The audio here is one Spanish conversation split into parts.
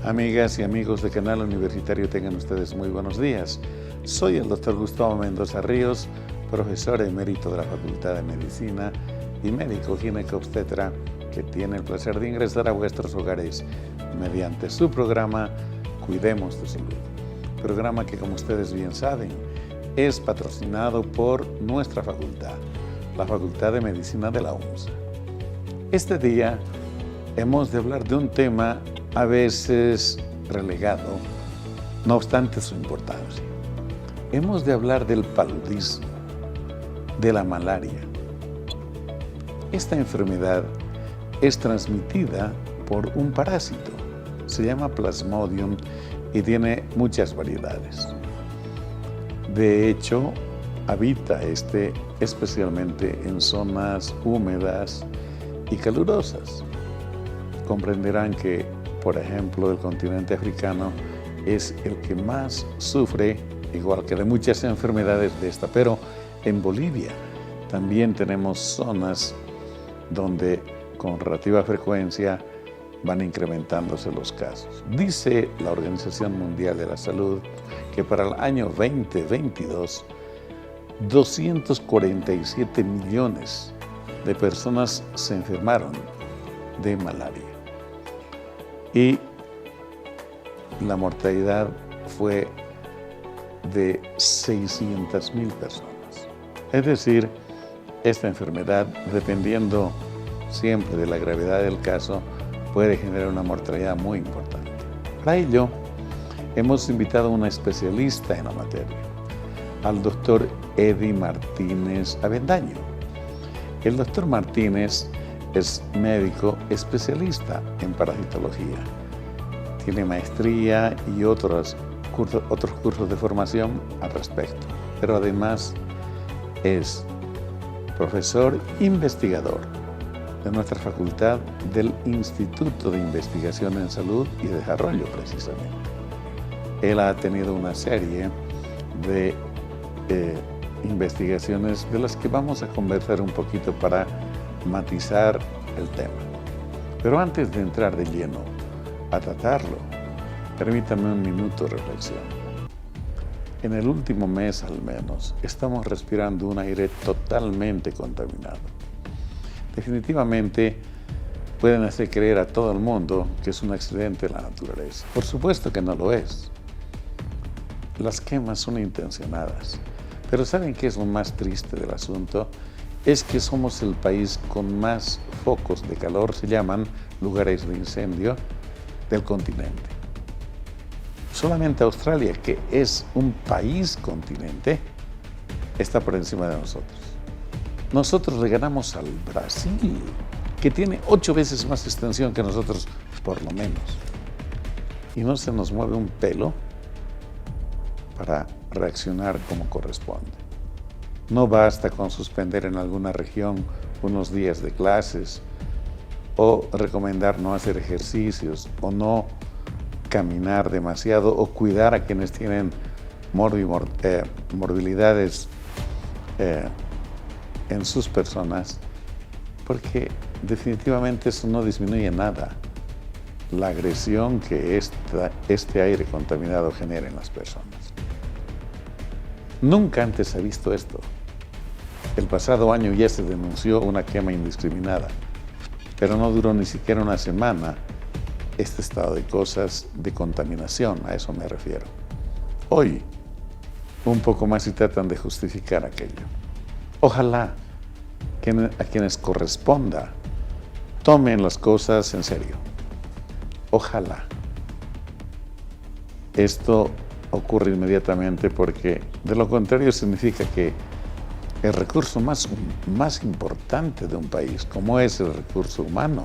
Amigas y amigos de Canal Universitario, tengan ustedes muy buenos días. Soy el Dr. Gustavo Mendoza Ríos, profesor emérito de la Facultad de Medicina y médico ginecobstetra, que tiene el placer de ingresar a vuestros hogares mediante su programa Cuidemos tu Salud. Programa que, como ustedes bien saben, es patrocinado por nuestra facultad, la Facultad de Medicina de la UNSA. Este día hemos de hablar de un tema a veces relegado, no obstante su importancia. Hemos de hablar del paludismo, de la malaria. Esta enfermedad es transmitida por un parásito, se llama Plasmodium y tiene muchas variedades. De hecho, habita especialmente en zonas húmedas y calurosas. Comprenderán que, por ejemplo, el continente africano es el que más sufre, igual que de muchas enfermedades de esta, pero en Bolivia también tenemos zonas donde con relativa frecuencia van incrementándose los casos. Dice la Organización Mundial de la Salud que para el año 2022, 247 millones de personas se enfermaron de malaria. Y la mortalidad fue de 600,000 personas. Es decir, esta enfermedad, dependiendo siempre de la gravedad del caso, puede generar una mortalidad muy importante. Para ello, hemos invitado a una especialista en la materia, al doctor Eddie Martínez Avendaño. El doctor Martínez es médico especialista en parasitología. Tiene maestría y otros cursos de formación al respecto. Pero además es profesor investigador de nuestra facultad del Instituto de Investigación en Salud y Desarrollo, precisamente. Él ha tenido una serie de investigaciones de las que vamos a conversar un poquito para matizar el tema. Pero antes de entrar de lleno a tratarlo, permítame un minuto de reflexión. En el último mes al menos, estamos respirando un aire totalmente contaminado. Definitivamente pueden hacer creer a todo el mundo que es un accidente de la naturaleza. Por supuesto que no lo es. Las quemas son intencionadas. Pero ¿saben qué es lo más triste del asunto? Es que somos el país con más focos de calor, se llaman lugares de incendio, del continente. Solamente Australia, que es un país continente, está por encima de nosotros. Nosotros le ganamos al Brasil, que tiene 8 veces más extensión que nosotros, por lo menos. Y no se nos mueve un pelo para reaccionar como corresponde. No basta con suspender en alguna región unos días de clases o recomendar no hacer ejercicios o no caminar demasiado o cuidar a quienes tienen morbilidades en sus personas, porque definitivamente eso no disminuye nada la agresión que este aire contaminado genera en las personas. Nunca antes se ha visto esto. El pasado año ya se denunció una quema indiscriminada, pero no duró ni siquiera una semana este estado de cosas de contaminación, a eso me refiero. Hoy, un poco más y tratan de justificar aquello. Ojalá que a quienes corresponda tomen las cosas en serio. Ojalá. Esto ocurre inmediatamente porque de lo contrario significa que el recurso más importante de un país, como es el recurso humano,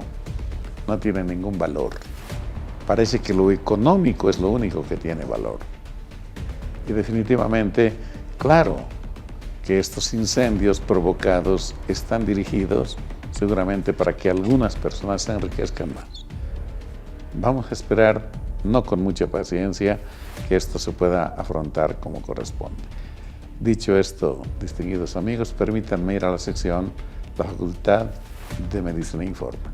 no tiene ningún valor. Parece que lo económico es lo único que tiene valor. Y definitivamente, claro, que estos incendios provocados están dirigidos seguramente para que algunas personas se enriquezcan más. Vamos a esperar, no con mucha paciencia, que esto se pueda afrontar como corresponde. Dicho esto, distinguidos amigos, permítanme ir a la sección La Facultad de Medicina Informa.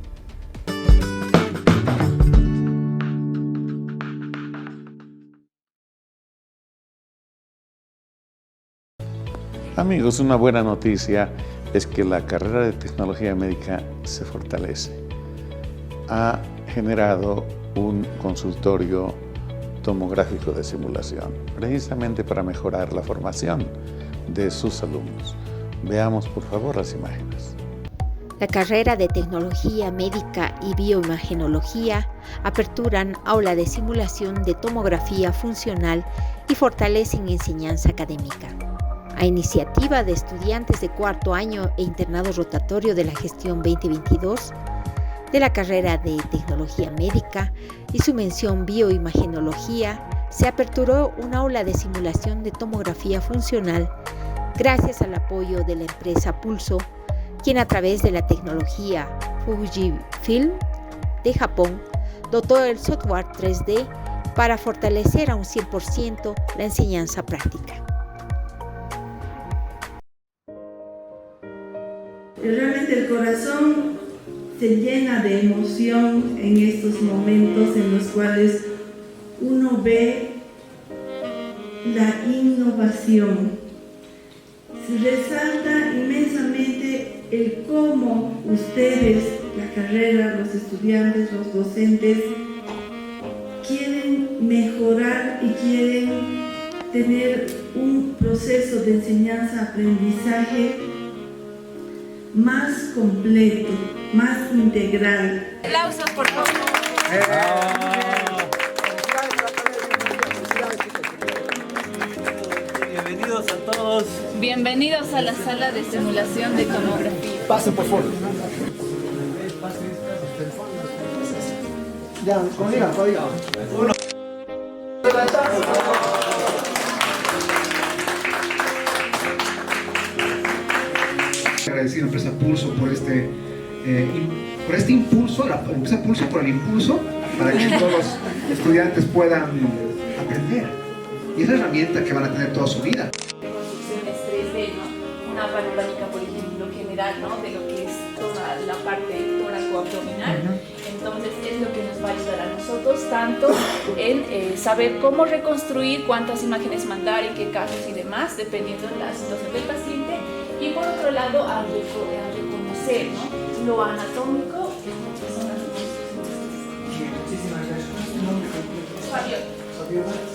Amigos, una buena noticia es que la carrera de tecnología médica se fortalece. Ha generado un consultorio tomográfico de simulación, precisamente para mejorar la formación de sus alumnos. Veamos por favor las imágenes. La carrera de Tecnología Médica y Bioimagenología aperturan aula de simulación de tomografía funcional y fortalecen enseñanza académica. A iniciativa de estudiantes de cuarto año e internado rotatorio de la gestión 2022, de la carrera de Tecnología Médica y su mención Bioimagenología, se aperturó un aula de simulación de tomografía funcional gracias al apoyo de la empresa Pulso, quien a través de la tecnología Fujifilm de Japón dotó el software 3D para fortalecer a un 100% la enseñanza práctica. Realmente el corazón se llena de emoción en estos momentos en los cuales uno ve la innovación. Se resalta inmensamente el cómo ustedes, la carrera, los estudiantes, los docentes, quieren mejorar y quieren tener un proceso de enseñanza-aprendizaje más completo, más integral. Aplausos, por favor. Bienvenidos a todos. Bienvenidos a la sala de simulación de tomografía. Pasen por favor. Ya, conmigo. Uno. Agradecido a la empresa Pulso por este impulso, la empresa Pulso por el impulso para que todos los estudiantes puedan aprender. Y es la herramienta que van a tener toda su vida. Construcciones 3D, ¿no? Una panorámica, por ejemplo, general, ¿no? De lo que es toda la parte tóraco-abdominal. Entonces es lo que nos va a ayudar a nosotros tanto en saber cómo reconstruir, cuántas imágenes mandar, en qué casos y demás, dependiendo de la situación del paciente. Y por otro lado, a reconocer, ¿no? Lo anatómico. Muchísimas gracias.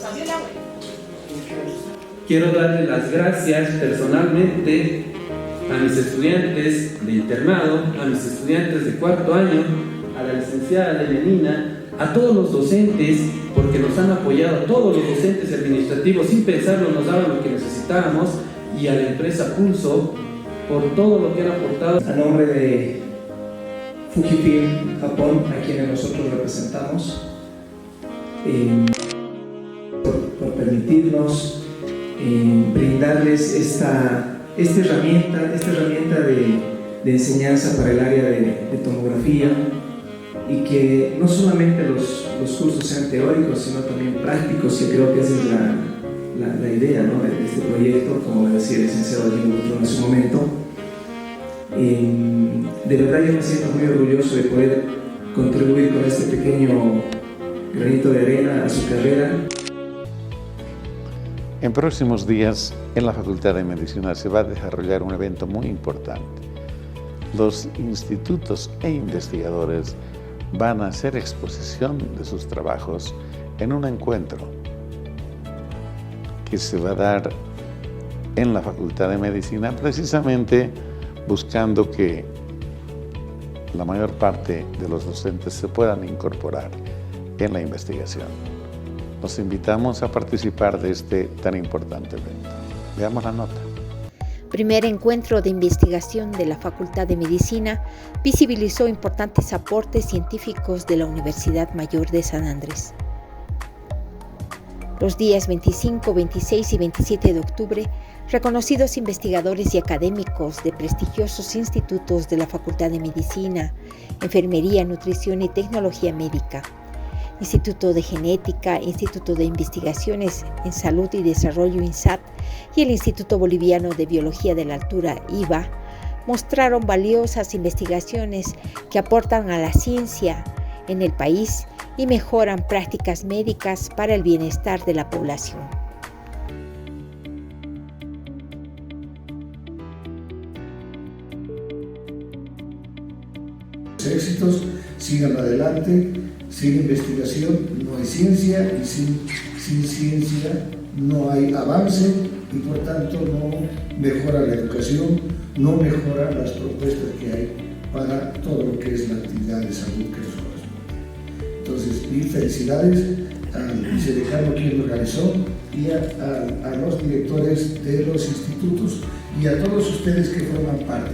Fabiola. Quiero darle las gracias personalmente a mis estudiantes de internado, a mis estudiantes de cuarto año, a la licenciada Lelenina, a todos los docentes, porque nos han apoyado, todos los docentes administrativos, sin pensarlo, nos daban lo que necesitábamos, y a la empresa Pulso, por todo lo que han aportado. A nombre de Fujifilm Japón, a quienes nosotros representamos, por permitirnos brindarles esta herramienta de enseñanza para el área de tomografía, y que no solamente los cursos sean teóricos, sino también prácticos, que creo que esa es la idea, ¿no? de este proyecto, como decía el licenciado Jim Butrón en su momento. De verdad yo me siento muy orgulloso de poder contribuir con este pequeño granito de arena a su carrera. En próximos días, en la Facultad de Medicina se va a desarrollar un evento muy importante. Los institutos e investigadores van a hacer exposición de sus trabajos en un encuentro que se va a dar en la Facultad de Medicina, precisamente buscando que la mayor parte de los docentes se puedan incorporar en la investigación. Los invitamos a participar de este tan importante evento. Veamos la nota. Primer encuentro de investigación de la Facultad de Medicina visibilizó importantes aportes científicos de la Universidad Mayor de San Andrés. Los días 25, 26 y 27 de octubre, reconocidos investigadores y académicos de prestigiosos institutos de la Facultad de Medicina, Enfermería, Nutrición y Tecnología Médica, Instituto de Genética, Instituto de Investigaciones en Salud y Desarrollo INSAT y el Instituto Boliviano de Biología de la Altura IBA, mostraron valiosas investigaciones que aportan a la ciencia en el país y mejoran prácticas médicas para el bienestar de la población. los éxitos, sigan adelante, sin investigación no hay ciencia y sin ciencia no hay avance y por tanto no mejora la educación, no mejora las propuestas que hay para todo lo que es la actividad de salud que nos corresponde. Entonces, mil felicidades al vicedecano quien lo organizó y a los directores de los institutos y a todos ustedes que forman parte.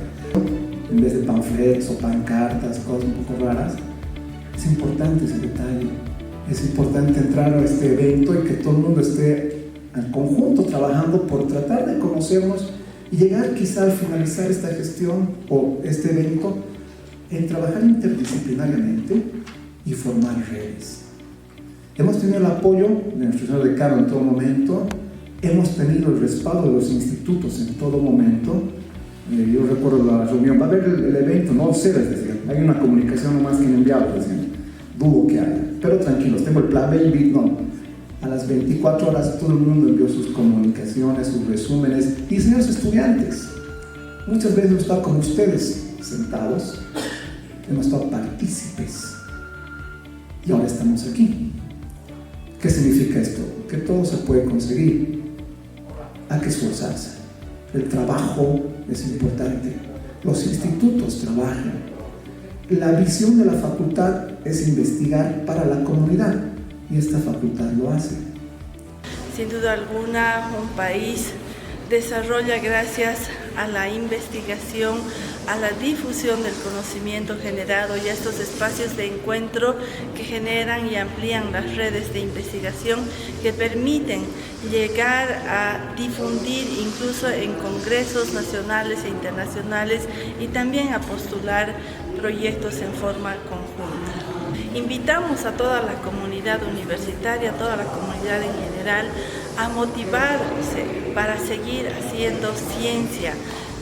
En vez de panfletos o pancartas, cosas un poco raras, es importante ese detalle. Es importante entrar a este evento y que todo el mundo esté en conjunto trabajando por tratar de conocernos y llegar quizá al finalizar esta gestión o este evento en trabajar interdisciplinariamente y formar redes. Hemos tenido el apoyo de nuestro señor decano en todo momento, hemos tenido el respaldo de los institutos en todo momento. Yo recuerdo la reunión, va a haber el evento, no sé, les decían, hay una comunicación nomás que han enviado, decían, dudo que haya, pero tranquilos, tengo el plan B y no. A las 24 horas todo el mundo envió sus comunicaciones, sus resúmenes, y señores estudiantes, muchas veces hemos estado con ustedes sentados, hemos estado partícipes, y ahora estamos aquí. ¿Qué significa esto? Que todo se puede conseguir, hay que esforzarse, el trabajo es importante, los institutos trabajan, la visión de la facultad es investigar para la comunidad y esta facultad lo hace. Sin duda alguna, un país desarrolla gracias a la investigación, a la difusión del conocimiento generado y a estos espacios de encuentro que generan y amplían las redes de investigación que permiten llegar a difundir incluso en congresos nacionales e internacionales y también a postular proyectos en forma conjunta. Invitamos a toda la comunidad universitaria, a toda la comunidad en general, a motivarse para seguir haciendo ciencia.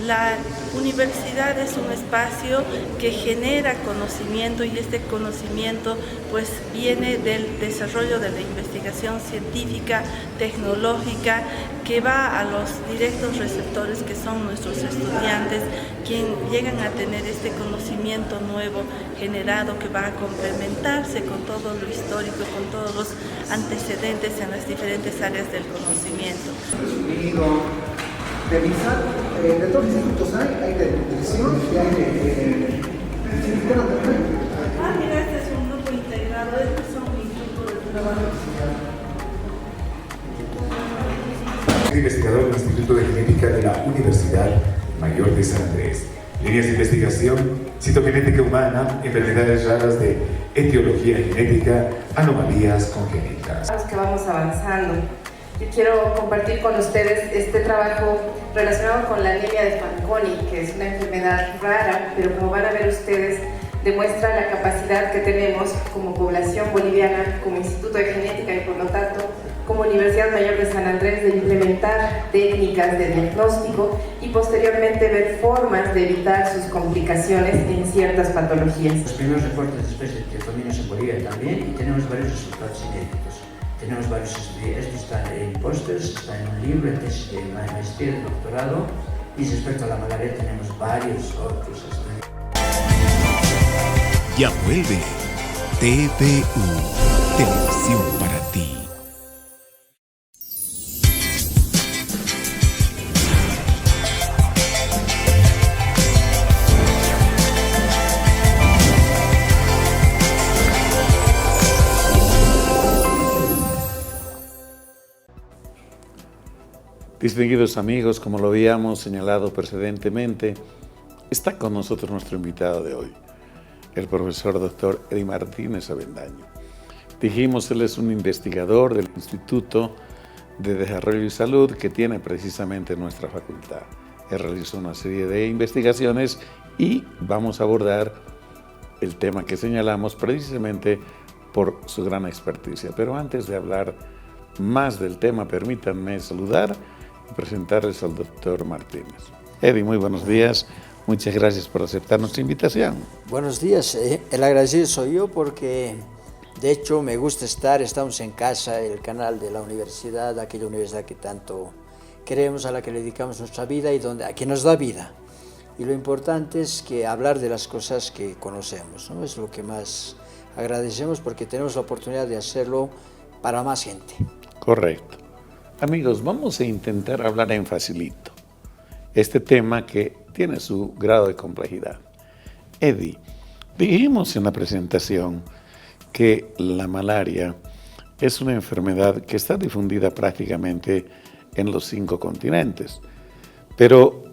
La universidad es un espacio que genera conocimiento y este conocimiento pues viene del desarrollo de la investigación científica, tecnológica, que va a los directos receptores que son nuestros estudiantes, quienes llegan a tener este conocimiento nuevo generado que va a complementarse con todo lo histórico, con todos los antecedentes en las diferentes áreas del conocimiento. De MISAT, de todos los institutos hay de nutrición y hay de sistema también. Mira, este es un grupo integrado, estos son mis grupos de trabajo. Soy investigador del Instituto de Genética de la Universidad Mayor de San Andrés. Líneas de investigación, citogenética humana, enfermedades raras de etiología genética, anomalías congénitas. Que vamos avanzando. Yo quiero compartir con ustedes este trabajo relacionado con la anemia de Fanconi, que es una enfermedad rara, pero como van a ver ustedes, demuestra la capacidad que tenemos como población boliviana, como Instituto de Genética y por lo tanto como Universidad Mayor de San Andrés de implementar técnicas de diagnóstico y posteriormente ver formas de evitar sus complicaciones en ciertas patologías. Los primeros reportes de especies de tricominos en Bolivia también y tenemos varios resultados inéditos. Tenemos varios estudios, esto está en pósters, está en un libro, en tesis de maestría, de doctorado, y respecto a la malaria tenemos varios otros estudios. Ya vuelve TVU, Televisión para ti. Distinguidos amigos, como lo habíamos señalado precedentemente, está con nosotros nuestro invitado de hoy, el profesor Dr. Eddie Martínez Avendaño. Dijimos, él es un investigador del Instituto de Desarrollo y Salud que tiene precisamente nuestra facultad. Él realizó una serie de investigaciones y vamos a abordar el tema que señalamos precisamente por su gran experticia. Pero antes de hablar más del tema, permítanme saludar y presentarles al doctor Martínez. Eddie, muy buenos días. Muchas gracias por aceptar nuestra invitación. Buenos días. El agradecido soy yo porque, de hecho, me gusta estamos en casa, el canal de la universidad, aquella universidad que tanto queremos, a la que le dedicamos nuestra vida y a que nos da vida. y lo importante es que hablar de las cosas que conocemos, ¿no? Es lo que más agradecemos porque tenemos la oportunidad de hacerlo para más gente. Correcto. Amigos, vamos a intentar hablar en facilito este tema que tiene su grado de complejidad. Eddie, dijimos en la presentación que la malaria es una enfermedad que está difundida prácticamente en los 5 continentes, pero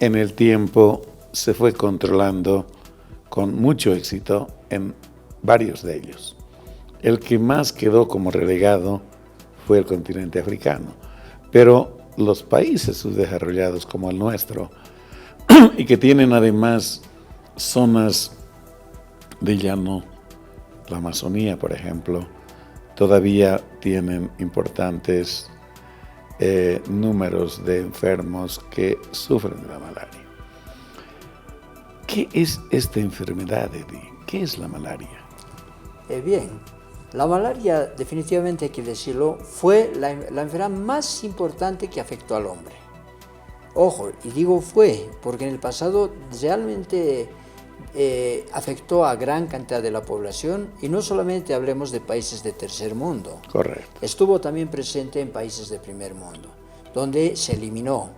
en el tiempo se fue controlando con mucho éxito en varios de ellos. El que más quedó como relegado fue el continente africano, pero los países subdesarrollados como el nuestro y que tienen además zonas de llano, la Amazonía por ejemplo, todavía tienen importantes números de enfermos que sufren de la malaria. ¿Qué es esta enfermedad, Eddie? ¿Qué es la malaria? Bien, la malaria, definitivamente hay que decirlo, fue la enfermedad más importante que afectó al hombre. Ojo, y digo fue, porque en el pasado realmente afectó a gran cantidad de la población, y no solamente hablemos de países de tercer mundo. Correcto. Estuvo también presente en países de primer mundo, donde se eliminó.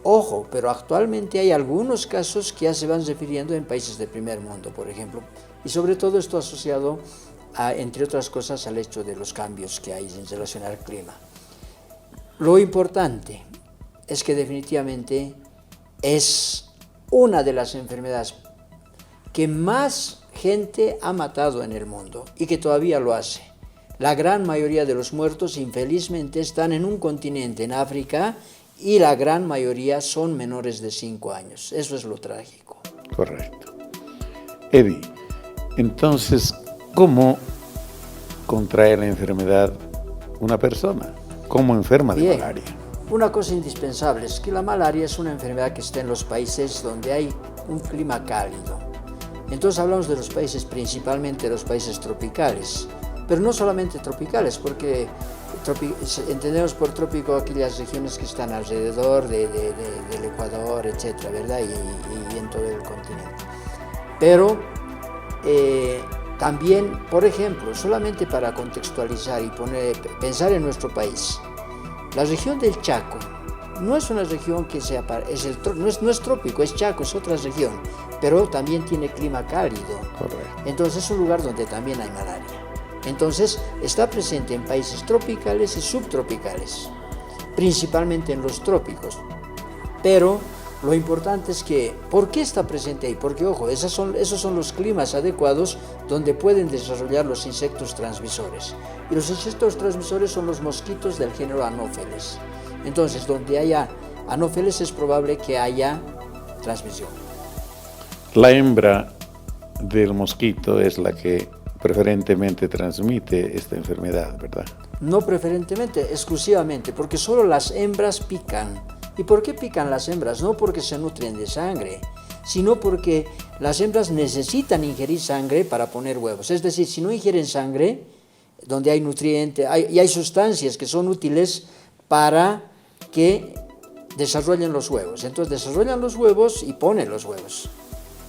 Ojo, pero actualmente hay algunos casos que ya se van refiriendo en países de primer mundo, por ejemplo, y sobre todo esto asociado entre otras cosas, al hecho de los cambios que hay en relación al clima. Lo importante es que definitivamente es una de las enfermedades que más gente ha matado en el mundo y que todavía lo hace. La gran mayoría de los muertos, infelizmente, están en un continente, en África, y la gran mayoría son menores de 5 años. Eso es lo trágico. Correcto. Eddie, entonces, ¿cómo contrae la enfermedad una persona? ¿Cómo enferma de malaria? Una cosa indispensable es que la malaria es una enfermedad que está en los países donde hay un clima cálido. Entonces hablamos de los países, principalmente de los países tropicales, pero no solamente tropicales, porque entendemos por trópico aquellas regiones que están alrededor del Ecuador, etcétera, ¿verdad? Y en todo el continente. Pero también, por ejemplo, solamente para contextualizar y pensar en nuestro país, la región del Chaco no es una región que no es trópico, es Chaco, es otra región, pero también tiene clima cálido. Correcto. Entonces es un lugar donde también hay malaria. Entonces está presente en países tropicales y subtropicales, principalmente en los trópicos. Pero lo importante es que, ¿por qué está presente ahí? Porque, ojo, esos son los climas adecuados donde pueden desarrollar los insectos transmisores. Y los insectos transmisores son los mosquitos del género Anopheles. Entonces, donde haya Anopheles es probable que haya transmisión. La hembra del mosquito es la que preferentemente transmite esta enfermedad, ¿verdad? No preferentemente, exclusivamente, porque solo las hembras pican. ¿Y por qué pican las hembras? No porque se nutren de sangre, sino porque las hembras necesitan ingerir sangre para poner huevos. Es decir, si no ingieren sangre, donde hay nutrientes, y hay sustancias que son útiles para que desarrollen los huevos. Entonces desarrollan los huevos y ponen los huevos.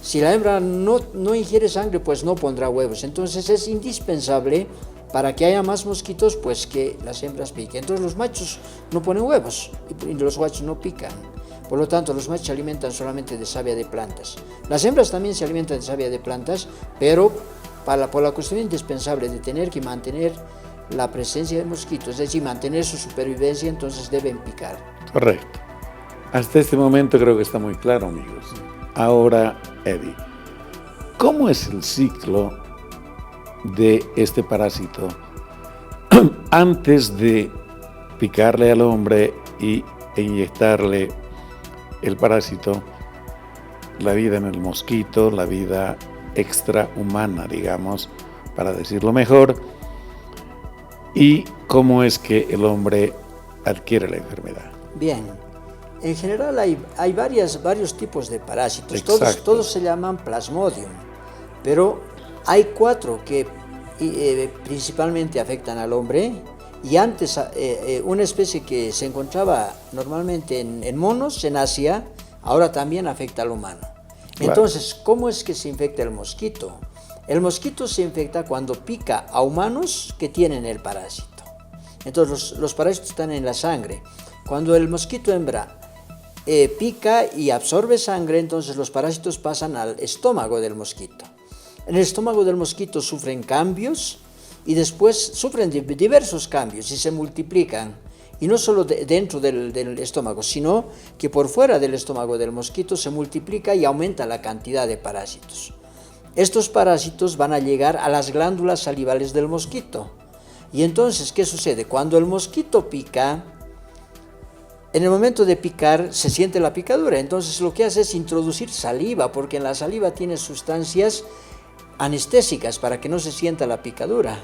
Si la hembra no ingiere sangre, pues no pondrá huevos. Entonces es indispensable, para que haya más mosquitos, pues que las hembras piquen. Entonces los machos no ponen huevos y los machos no pican. Por lo tanto, los machos se alimentan solamente de savia de plantas. Las hembras también se alimentan de savia de plantas, pero por la cuestión indispensable de tener que mantener la presencia de mosquitos, es decir, mantener su supervivencia, entonces deben picar. Correcto. Hasta este momento creo que está muy claro, amigos. Ahora, Eddie, ¿cómo es el ciclo de este parásito antes de picarle al hombre e inyectarle el parásito? La vida en el mosquito, la vida extrahumana, digamos, para decirlo mejor, y cómo es que el hombre adquiere la enfermedad. Bien, en general hay varios tipos de parásitos, todos se llaman Plasmodium, pero hay 4 que principalmente afectan al hombre, y antes una especie que se encontraba normalmente en monos en Asia, ahora también afecta al humano. Claro. Entonces, ¿cómo es que se infecta el mosquito? El mosquito se infecta cuando pica a humanos que tienen el parásito. Entonces, los parásitos están en la sangre. Cuando el mosquito hembra pica y absorbe sangre, entonces los parásitos pasan al estómago del mosquito. En el estómago del mosquito sufren cambios y después sufren diversos cambios y se multiplican. Y no solo dentro del estómago, sino que por fuera del estómago del mosquito se multiplica y aumenta la cantidad de parásitos. Estos parásitos van a llegar a las glándulas salivales del mosquito. Y entonces, ¿qué sucede? Cuando el mosquito pica, en el momento de picar se siente la picadura. Entonces lo que hace es introducir saliva, porque en la saliva tiene sustancias anestésicas para que no se sienta la picadura.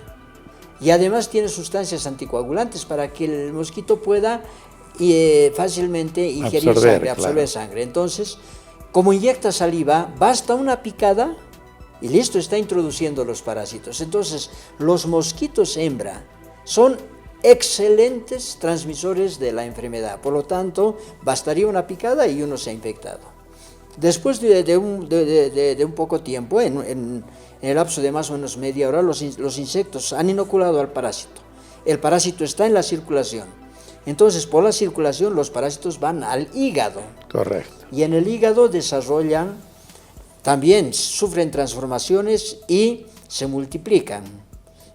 Y además tiene sustancias anticoagulantes para que el mosquito pueda fácilmente ingerir absorber sangre. Entonces, como inyecta saliva, basta una picada y listo, está introduciendo los parásitos. Entonces, los mosquitos hembra son excelentes transmisores de la enfermedad. Por lo tanto, bastaría una picada y uno se ha infectado. Después de un poco tiempo, en el lapso de más o menos media hora, los insectos han inoculado al parásito. El parásito está en la circulación. Entonces, por la circulación, los parásitos van al hígado. Correcto. Y en el hígado desarrollan, también sufren transformaciones y se multiplican.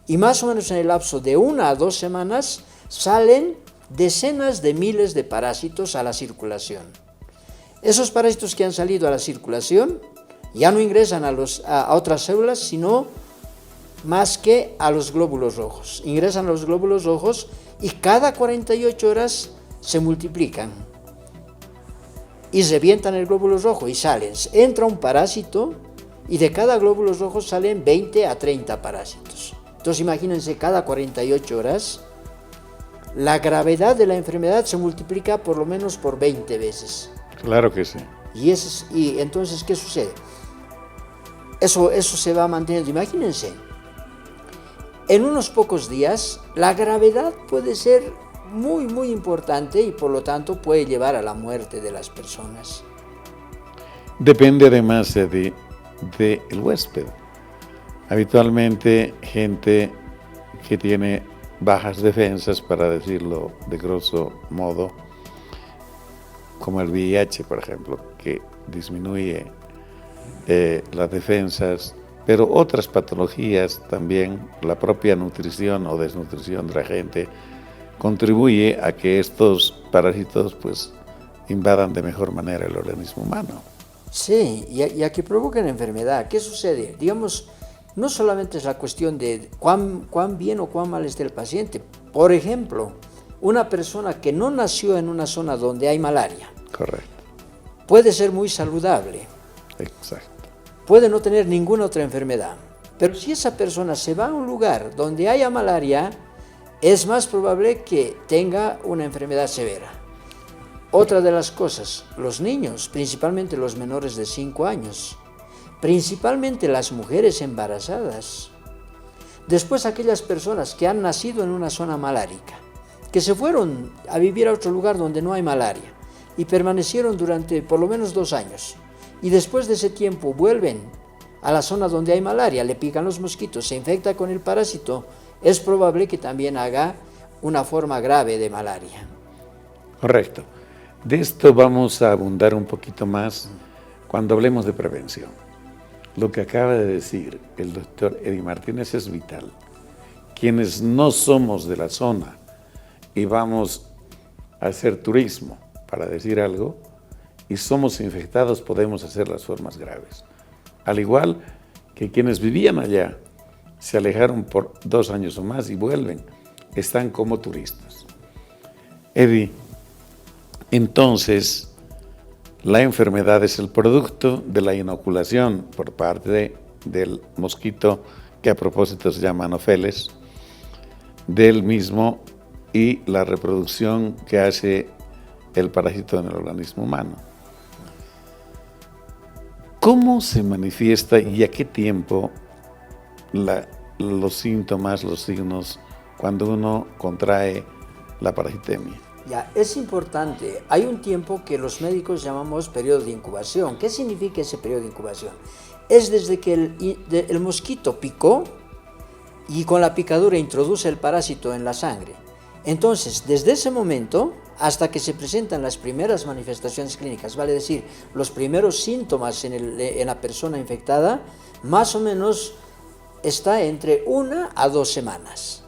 Y más o menos en el lapso de 1 a 2 semanas salen decenas de miles de parásitos a la circulación. Esos parásitos que han salido a la circulación ya no ingresan a otras células, sino más que a los glóbulos rojos. Ingresan a los glóbulos rojos y cada 48 horas se multiplican. Y revientan el glóbulo rojo y salen. Entra un parásito y de cada glóbulo rojo salen 20 a 30 parásitos. Entonces imagínense, cada 48 horas la gravedad de la enfermedad se multiplica por lo menos por 20 veces. Claro que sí. Y entonces, ¿qué sucede? Eso se va manteniendo. Imagínense, en unos pocos días la gravedad puede ser muy, muy importante y por lo tanto puede llevar a la muerte de las personas. Depende además del huésped. Habitualmente gente que tiene bajas defensas, para decirlo de grosso modo, como el VIH, por ejemplo, que disminuye las defensas, pero otras patologías también, la propia nutrición o desnutrición de la gente, contribuye a que estos parásitos pues invadan de mejor manera el organismo humano. Sí, y a que provoquen enfermedad. ¿Qué sucede? Digamos, no solamente es la cuestión de cuán bien o cuán mal esté el paciente. Por ejemplo, una persona que no nació en una zona donde hay malaria. Correcto. Puede ser muy saludable. Exacto. Puede no tener ninguna otra enfermedad. Pero si esa persona se va a un lugar donde haya malaria, es más probable que tenga una enfermedad severa. Otra de las cosas, los niños, principalmente los menores de 5 años, principalmente las mujeres embarazadas, después aquellas personas que han nacido en una zona malárica, que se fueron a vivir a otro lugar donde no hay malaria y permanecieron durante por lo menos 2 años, y después de ese tiempo vuelven a la zona donde hay malaria, le pican los mosquitos, se infecta con el parásito, es probable que también haga una forma grave de malaria. Correcto. De esto vamos a abundar un poquito más cuando hablemos de prevención. Lo que acaba de decir el doctor Eddie Martínez es vital. Quienes no somos de la zona y vamos a hacer turismo, para decir algo, y somos infectados, podemos hacer las formas graves. Al igual que quienes vivían allá, se alejaron por 2 años o más y vuelven, están como turistas. Eddie, entonces, la enfermedad es el producto de la inoculación por parte del mosquito, que a propósito se llama Anopheles, del mismo, y la reproducción que hace el parásito en el organismo humano. ¿Cómo se manifiesta y a qué tiempo los síntomas, los signos, cuando uno contrae la parasitemia? Ya, es importante. Hay un tiempo que los médicos llamamos periodo de incubación. ¿Qué significa ese periodo de incubación? Es desde que el mosquito picó y con la picadura introduce el parásito en la sangre. Entonces, desde ese momento hasta que se presentan las primeras manifestaciones clínicas, vale decir, los primeros síntomas en la persona infectada, más o menos está entre 1 a 2 semanas.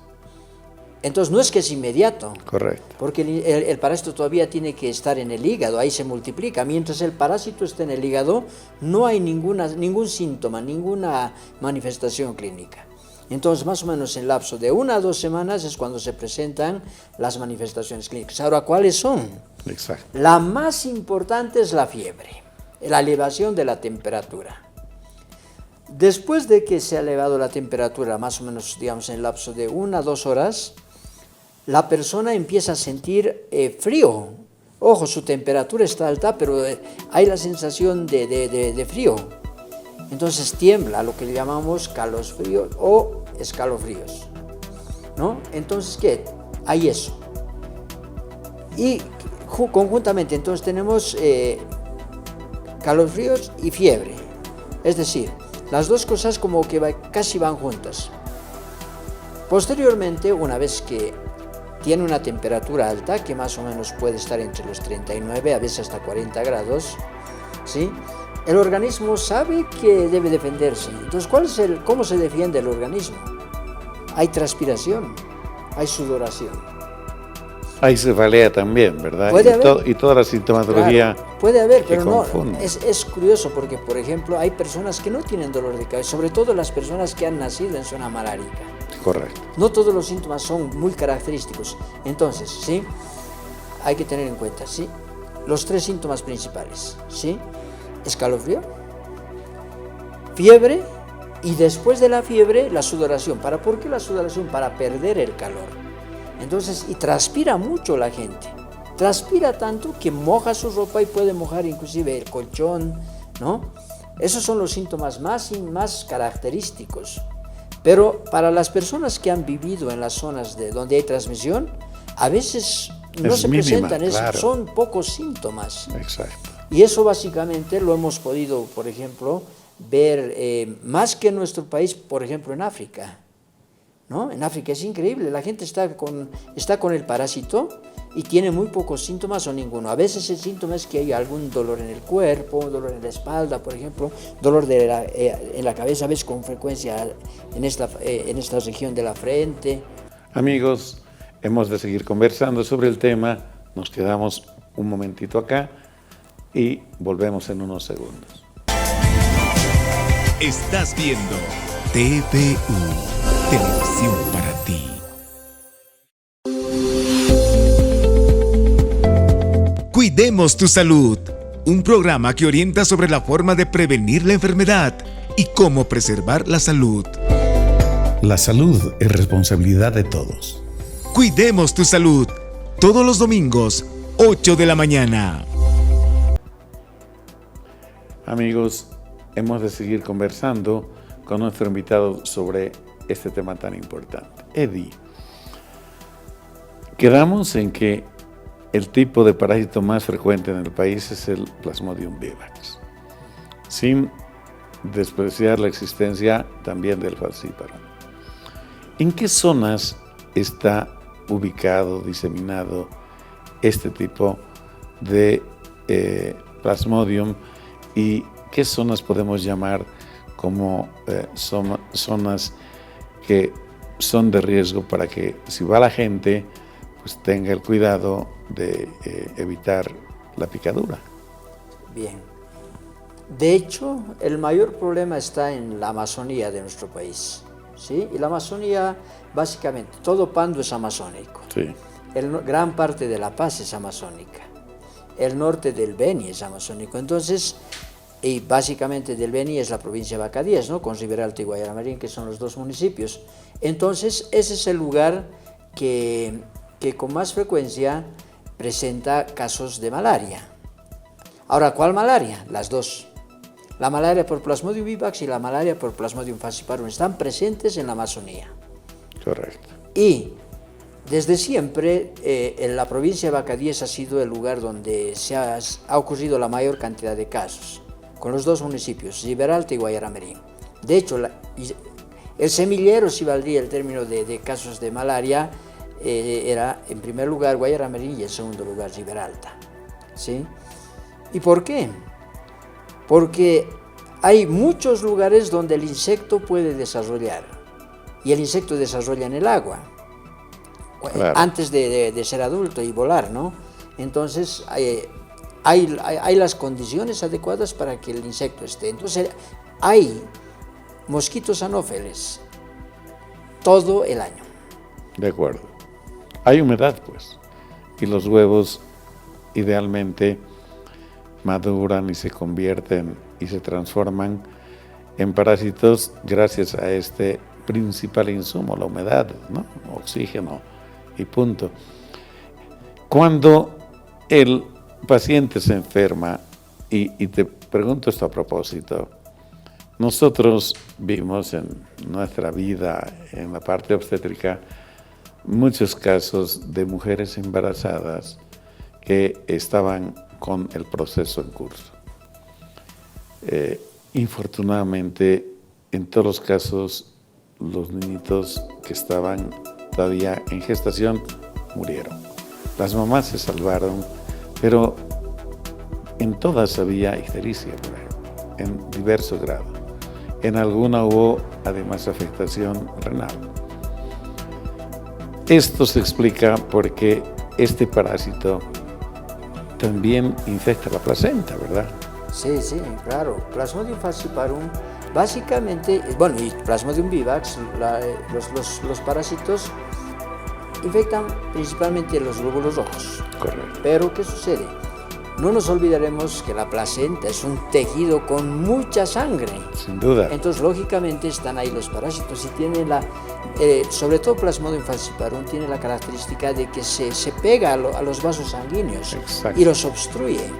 Entonces no es que es inmediato. Correcto. Porque el parásito todavía tiene que estar en el hígado, ahí se multiplica. Mientras el parásito esté en el hígado, no hay ningún síntoma, ninguna manifestación clínica. Entonces, más o menos en lapso de 1 a 2 semanas es cuando se presentan las manifestaciones clínicas. Ahora, ¿cuáles son? Exacto. La más importante es la fiebre, la elevación de la temperatura. Después de que se ha elevado la temperatura, más o menos, digamos, en el lapso de 1 a 2 horas, la persona empieza a sentir frío. Ojo, su temperatura está alta, pero hay la sensación de frío. Entonces tiembla, lo que le llamamos calosfríos o escalofríos, ¿no? Entonces, ¿qué? Hay eso. Y conjuntamente, entonces tenemos calofríos y fiebre. Es decir, las dos cosas como que casi van juntas. Posteriormente, una vez que tiene una temperatura alta, que más o menos puede estar entre los 39, a veces hasta 40 grados, ¿sí? El organismo sabe que debe defenderse. Entonces, ¿cómo se defiende el organismo? Hay transpiración, hay sudoración. Hay cefalea también, ¿verdad? Puede haber. Y toda la sintomatología. Claro, puede haber, pero no. Confunde. Es curioso porque, por ejemplo, hay personas que no tienen dolor de cabeza, sobre todo las personas que han nacido en zona malárica. Correcto. No todos los síntomas son muy característicos. Entonces, ¿sí? Hay que tener en cuenta, ¿sí? Los 3 síntomas principales, ¿sí? Escalofrío, fiebre y después de la fiebre la sudoración. ¿Por qué la sudoración? Para perder el calor. Entonces, y transpira mucho la gente. Transpira tanto que moja su ropa y puede mojar inclusive el colchón, ¿no? Esos son los síntomas más característicos. Pero para las personas que han vivido en las zonas donde hay transmisión, a veces no se mínima, presentan, claro. Son pocos síntomas. Exacto. Y eso básicamente lo hemos podido, por ejemplo, ver más que en nuestro país, por ejemplo, en África, ¿no? En África es increíble, la gente está con el parásito y tiene muy pocos síntomas o ninguno. A veces el síntoma es que hay algún dolor en el cuerpo, dolor en la espalda, por ejemplo, dolor en la cabeza, a veces con frecuencia en esta región de la frente. Amigos, hemos de seguir conversando sobre el tema. Nos quedamos un momentito acá y volvemos en unos segundos. Estás viendo TVU, Televisión para ti. Cuidemos tu salud, un programa que orienta sobre la forma de prevenir la enfermedad y cómo preservar la salud. La salud es responsabilidad de todos. Cuidemos tu salud, todos los domingos, 8 de la mañana. Amigos, hemos de seguir conversando con nuestro invitado sobre este tema tan importante. Eddie, quedamos en que el tipo de parásito más frecuente en el país es el Plasmodium vivax, sin despreciar la existencia también del falciparum. ¿En qué zonas está ubicado, diseminado este tipo de Plasmodium y qué zonas podemos llamar como zonas que son de riesgo para que si va la gente pues tenga el cuidado de evitar la picadura? Bien. De hecho, el mayor problema está en la Amazonía de nuestro país, ¿sí? Y la Amazonía, básicamente, todo Pando es amazónico. Sí. Gran parte de La Paz es amazónica. El norte del Beni es amazónico. Entonces, y básicamente del Beni es la provincia de Bacadíes, ¿no? Con Ribera Alta y Guayaramarín, que son los 2 municipios. Entonces, ese es el lugar que con más frecuencia presenta casos de malaria. Ahora, ¿cuál malaria? Las dos. La malaria por Plasmodium vivax y la malaria por Plasmodium falciparum están presentes en la Amazonía. Correcto. Y Desde siempre, en la provincia de Bacadíes ha sido el lugar donde ha ocurrido la mayor cantidad de casos, con los dos municipios, Giberalta y Guayaramerín. De hecho, el semillero, si valdría el término de casos de malaria, era en primer lugar Guayaramerín y en segundo lugar Giberalta. ¿Sí? ¿Y por qué? Porque hay muchos lugares donde el insecto puede desarrollar, y el insecto desarrolla en el agua. Claro. Antes de ser adulto y volar, ¿no? Entonces hay las condiciones adecuadas para que el insecto esté. Entonces hay mosquitos anófeles todo el año. De acuerdo. Hay humedad, pues, y los huevos idealmente maduran y se convierten y se transforman en parásitos gracias a este principal insumo, la humedad, ¿no? Oxígeno. Y punto. Cuando el paciente se enferma, y te pregunto esto a propósito, nosotros vimos en nuestra vida, en la parte obstétrica, muchos casos de mujeres embarazadas que estaban con el proceso en curso. Infortunadamente, en todos los casos, los niñitos que estaban todavía en gestación murieron. Las mamás se salvaron, pero en todas había ictericia, por ejemplo, en diverso grado. En alguna hubo además afectación renal. Esto se explica porque este parásito también infecta la placenta, ¿verdad? Sí, sí, claro. Plasmodium falciparum, básicamente, bueno, y Plasmodium vivax, los parásitos infectan principalmente los glóbulos rojos. Correcto. Pero, ¿qué sucede? No nos olvidaremos que la placenta es un tejido con mucha sangre. Sin duda. Entonces, lógicamente, están ahí los parásitos y tienen sobre todo Plasmodium falciparum, tiene la característica de que se pega a los vasos sanguíneos. Exacto. Y los obstruye.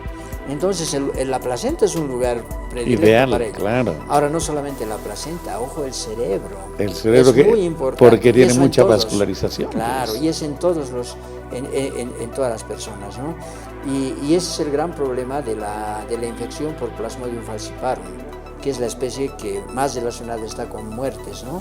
Entonces, la placenta es un lugar predilecto ideal, para ello. Claro. Ahora, no solamente la placenta, ojo, el cerebro. El cerebro es muy importante. Porque tiene mucha vascularización. Claro, pues. Y es en todas las personas, ¿no? Y ese es el gran problema de la infección por Plasmodium falciparum, que es la especie que más relacionada está con muertes, ¿no?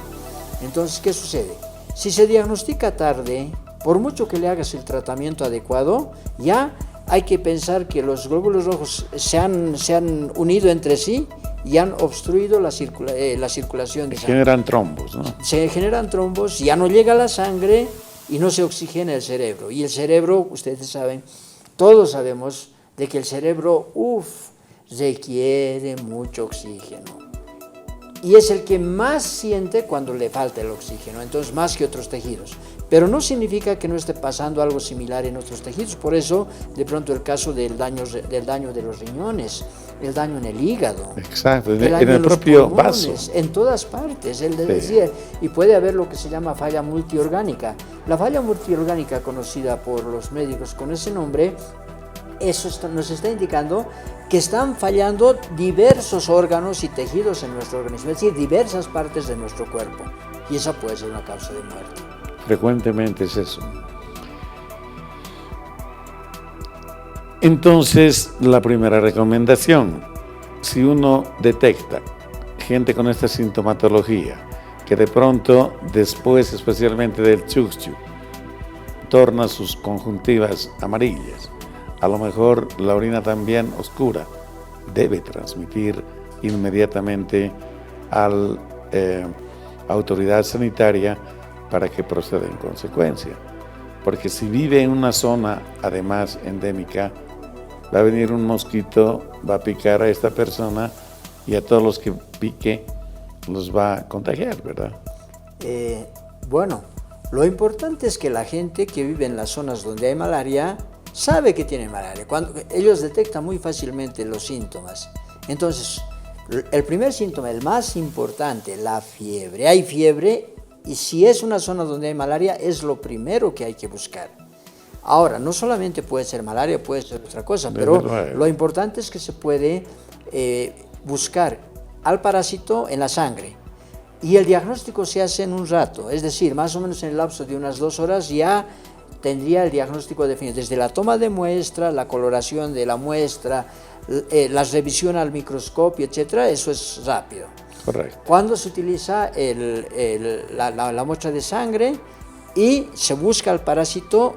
Entonces, ¿qué sucede? Si se diagnostica tarde, por mucho que le hagas el tratamiento adecuado, ya hay que pensar que los glóbulos rojos se han unido entre sí y han obstruido la circulación de sangre. Generan trombos, ¿no? Se generan trombos, ya no llega la sangre y no se oxigena el cerebro. Y el cerebro, ustedes saben, todos sabemos de que el cerebro, requiere mucho oxígeno. Y es el que más siente cuando le falta el oxígeno, entonces más que otros tejidos. Pero no significa que no esté pasando algo similar en otros tejidos. Por eso, de pronto, el caso del daño de los riñones, el daño en el hígado. Exacto, en el propio pulmones, vaso. En todas partes, él decía. Y puede haber lo que se llama falla multiorgánica. La falla multiorgánica, conocida por los médicos con ese nombre, eso nos está indicando que están fallando diversos órganos y tejidos en nuestro organismo, es decir, diversas partes de nuestro cuerpo. Y esa puede ser una causa de muerte. Frecuentemente es eso. Entonces, la primera recomendación, si uno detecta gente con esta sintomatología, que de pronto, después especialmente del chuxchu, torna sus conjuntivas amarillas, a lo mejor la orina también oscura, debe transmitir inmediatamente a la autoridad sanitaria para que proceda en consecuencia. Porque si vive en una zona, además, endémica, va a venir un mosquito, va a picar a esta persona y a todos los que pique los va a contagiar, ¿verdad? Bueno, lo importante es que la gente que vive en las zonas donde hay malaria sabe que tiene malaria. Cuando ellos detectan muy fácilmente los síntomas. Entonces, el primer síntoma, el más importante, la fiebre. Hay fiebre y si es una zona donde hay malaria, es lo primero que hay que buscar. Ahora, no solamente puede ser malaria, puede ser otra cosa, pero lo importante es que se puede buscar al parásito en la sangre. y el diagnóstico se hace en un rato, es decir, más o menos en el lapso de unas 2 horas ya tendría el diagnóstico definido, desde la toma de muestra, la coloración de la muestra, la revisión al microscopio, etcétera, eso es rápido. Correcto. Cuando se utiliza la muestra de sangre y se busca el parásito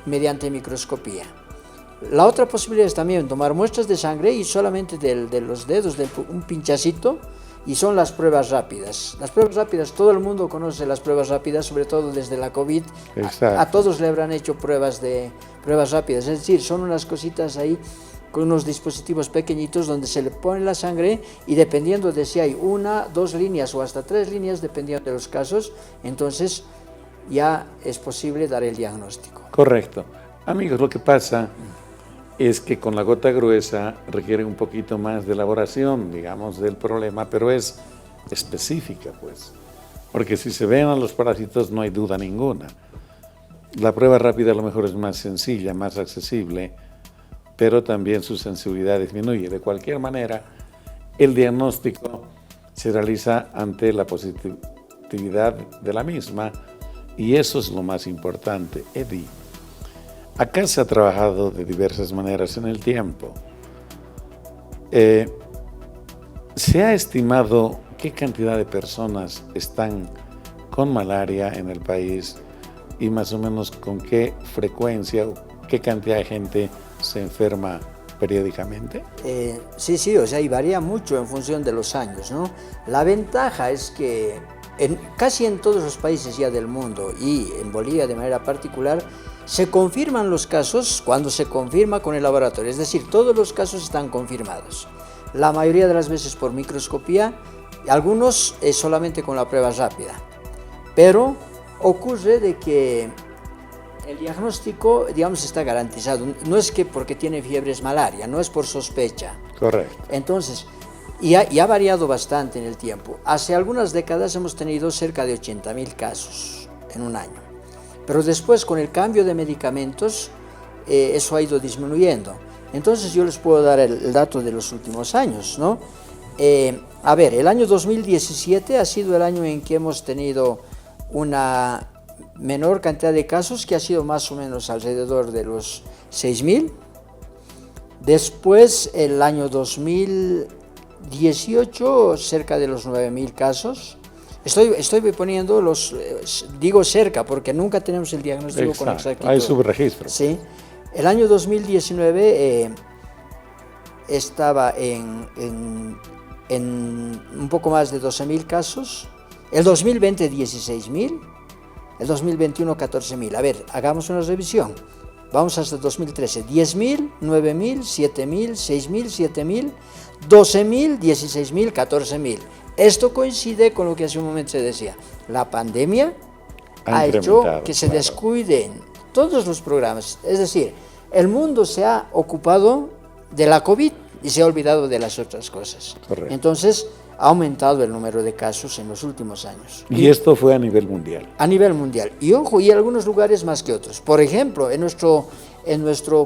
mediante microscopía. La otra posibilidad es también tomar muestras de sangre y solamente de los dedos, un pinchacito, y son las pruebas rápidas. Las pruebas rápidas, todo el mundo conoce las pruebas rápidas, sobre todo desde la COVID. A todos le habrán hecho pruebas rápidas, es decir, son unas cositas ahí con unos dispositivos pequeñitos donde se le pone la sangre y dependiendo de si hay 1, 2 líneas o hasta 3 líneas, dependiendo de los casos, entonces ya es posible dar el diagnóstico. Correcto. Amigos, lo que pasa es que con la gota gruesa requiere un poquito más de elaboración, digamos, del problema, pero es específica, pues. Porque si se ven a los parásitos no hay duda ninguna. La prueba rápida a lo mejor es más sencilla, más accesible, pero también su sensibilidad disminuye. De cualquier manera, el diagnóstico se realiza ante la positividad de la misma y eso es lo más importante. Eddie, acá se ha trabajado de diversas maneras en el tiempo. ¿Se ha estimado qué cantidad de personas están con malaria en el país y más o menos con qué frecuencia o qué cantidad de gente se enferma periódicamente? Sí, o sea, y varía mucho en función de los años, ¿no? La ventaja es que casi en todos los países ya del mundo y en Bolivia de manera particular, se confirman los casos cuando se confirma con el laboratorio, es decir, todos los casos están confirmados. La mayoría de las veces por microscopía, algunos solamente con la prueba rápida. Pero ocurre de que el diagnóstico, digamos, está garantizado. No es que porque tiene fiebre es malaria, no es por sospecha. Correcto. Entonces, y ha variado bastante en el tiempo. Hace algunas décadas hemos tenido cerca de 80.000 casos en un año. Pero después, con el cambio de medicamentos, eso ha ido disminuyendo. Entonces, yo les puedo dar el dato de los últimos años, ¿no? A ver, el año 2017 ha sido el año en que hemos tenido una menor cantidad de casos, que ha sido más o menos alrededor de los 6.000. Después, el año 2018, cerca de los 9.000 casos. Estoy poniendo digo cerca, porque nunca tenemos el diagnóstico con exactitud. Hay subregistro. Sí. El año 2019 estaba en un poco más de 12.000 casos. El 2020, 16.000. El 2021, 14.000. A ver, hagamos una revisión. Vamos hasta 2013. 10.000, 9.000, 7.000, 6.000, 7.000, 12.000, 16.000, 14.000. Esto coincide con lo que hace un momento se decía. La pandemia ha hecho que se descuiden todos los programas. Es decir, el mundo se ha ocupado de la COVID y se ha olvidado de las otras cosas. Correcto. Entonces, ha aumentado el número de casos en los últimos años. Y esto fue a nivel mundial. A nivel mundial. Y ojo, y en algunos lugares más que otros. Por ejemplo, en nuestro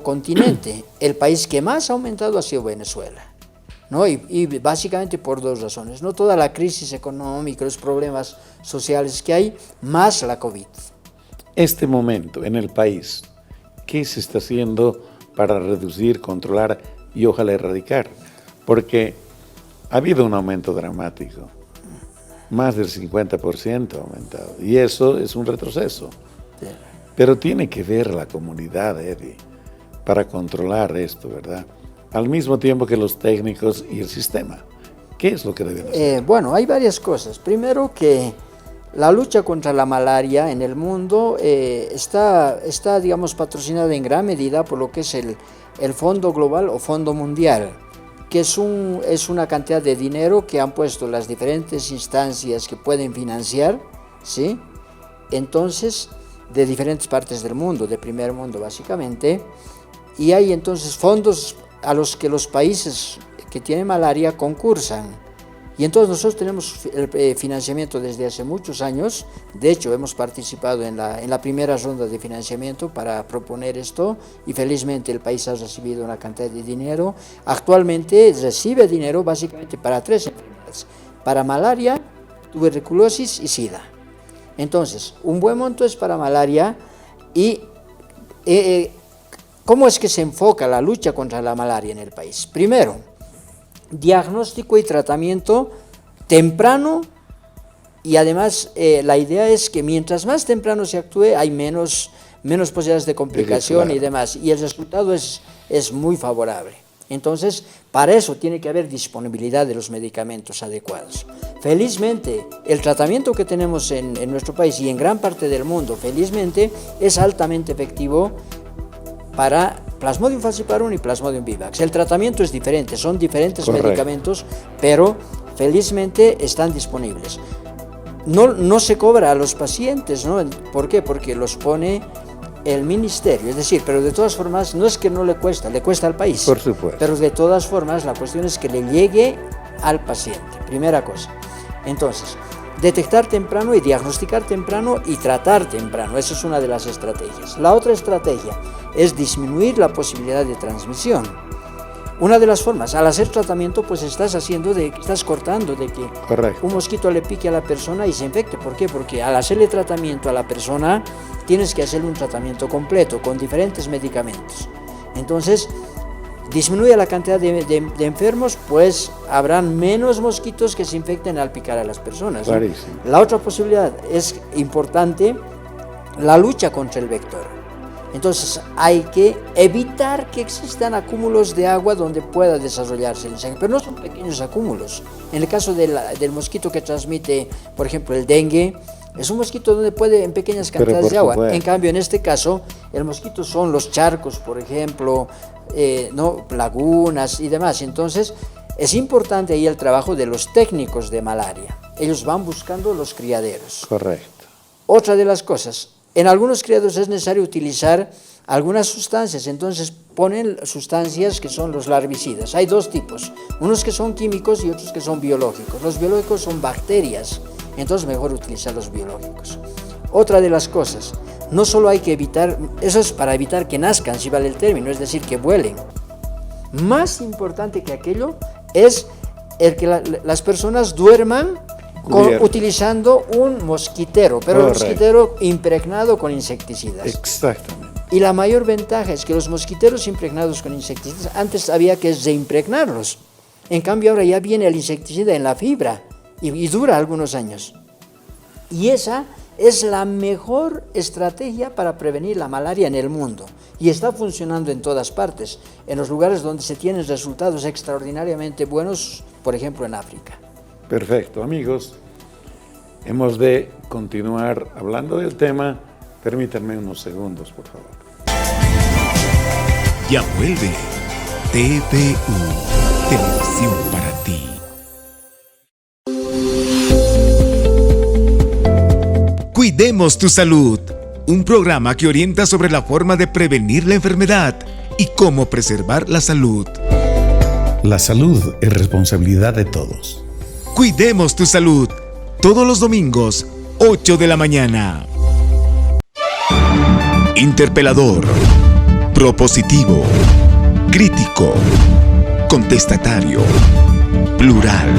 continente, el país que más ha aumentado ha sido Venezuela, ¿no? Y básicamente por 2 razones, ¿no? Toda la crisis económica, los problemas sociales que hay, más la COVID. Este momento en el país, ¿qué se está haciendo para reducir, controlar y ojalá erradicar? Porque ha habido un aumento dramático, más del 50% ha aumentado, y eso es un retroceso. Sí. Pero tiene que ver la comunidad, Eddie, para controlar esto, ¿verdad? Al mismo tiempo que los técnicos y el sistema. ¿Qué es lo que deben hacer? Bueno, hay varias cosas. Primero, que la lucha contra la malaria en el mundo está, digamos, patrocinada en gran medida por lo que es el Fondo Global o Fondo Mundial, que es una cantidad de dinero que han puesto las diferentes instancias que pueden financiar, ¿sí? Entonces, de diferentes partes del mundo, de primer mundo básicamente, y hay entonces fondos a los que los países que tienen malaria concursan. Y entonces nosotros tenemos el financiamiento desde hace muchos años. De hecho, hemos participado en la primera ronda de financiamiento para proponer esto y felizmente el país ha recibido una cantidad de dinero. Actualmente recibe dinero básicamente para 3 enfermedades: para malaria, tuberculosis y SIDA. Entonces, un buen monto es para malaria. Y ¿cómo es que se enfoca la lucha contra la malaria en el país? Primero, diagnóstico y tratamiento temprano, y además la idea es que mientras más temprano se actúe hay menos posibilidades de complicación y demás, y el resultado es muy favorable. Entonces, para eso tiene que haber disponibilidad de los medicamentos adecuados. Felizmente, el tratamiento que tenemos en nuestro país y en gran parte del mundo, felizmente, es altamente efectivo para Plasmodium falciparum y Plasmodium vivax. El tratamiento es diferente, son diferentes medicamentos, pero felizmente están disponibles. No se cobra a los pacientes, ¿no? ¿Por qué? Porque los pone el ministerio, es decir, pero de todas formas no es que no le cuesta al país. Por supuesto. Pero de todas formas la cuestión es que le llegue al paciente, primera cosa. Entonces, detectar temprano y diagnosticar temprano y tratar temprano, esa es una de las estrategias. La otra estrategia es disminuir la posibilidad de transmisión. Una de las formas, al hacer tratamiento, pues estás cortando de que un mosquito le pique a la persona y se infecte. ¿Por qué? Porque al hacerle tratamiento a la persona, tienes que hacerle un tratamiento completo, con diferentes medicamentos. Entonces, disminuye la cantidad de enfermos, pues habrán menos mosquitos que se infecten al picar a las personas, ¿no? La otra posibilidad es importante, la lucha contra el vector. Entonces hay que evitar que existan acúmulos de agua donde pueda desarrollarse el insecto, pero no son pequeños acúmulos. En el caso del mosquito que transmite, por ejemplo, el dengue, es un mosquito donde puede en pequeñas cantidades de agua. En cambio, en este caso, el mosquito son los charcos, por ejemplo, lagunas y demás. Entonces, es importante ahí el trabajo de los técnicos de malaria. Ellos van buscando los criaderos. Correcto. Otra de las cosas, en algunos criaderos es necesario utilizar algunas sustancias, entonces ponen sustancias que son los larvicidas. Hay dos tipos, unos que son químicos y otros que son biológicos. Los biológicos son bacterias, entonces mejor utilizar los biológicos. Otra de las cosas, no solo hay que evitar, eso es para evitar que nazcan, si vale el término, es decir, que vuelen. Más importante que aquello es el que las personas duerman utilizando un mosquitero, pero un mosquitero impregnado con insecticidas. Exactamente. Y la mayor ventaja es que los mosquiteros impregnados con insecticidas, antes había que desimpregnarlos. En cambio ahora ya viene el insecticida en la fibra y dura algunos años. Y esa es la mejor estrategia para prevenir la malaria en el mundo. Y está funcionando en todas partes, en los lugares donde se tienen resultados extraordinariamente buenos, por ejemplo en África. Perfecto, amigos. Hemos de continuar hablando del tema. Permítanme unos segundos, por favor. Ya vuelve TVU, Televisión para ti. Cuidemos tu salud, un programa que orienta sobre la forma de prevenir la enfermedad y cómo preservar la salud. La salud es responsabilidad de todos. Cuidemos tu salud, todos los domingos, 8 de la mañana. Interpelador, propositivo, crítico, contestatario, plural.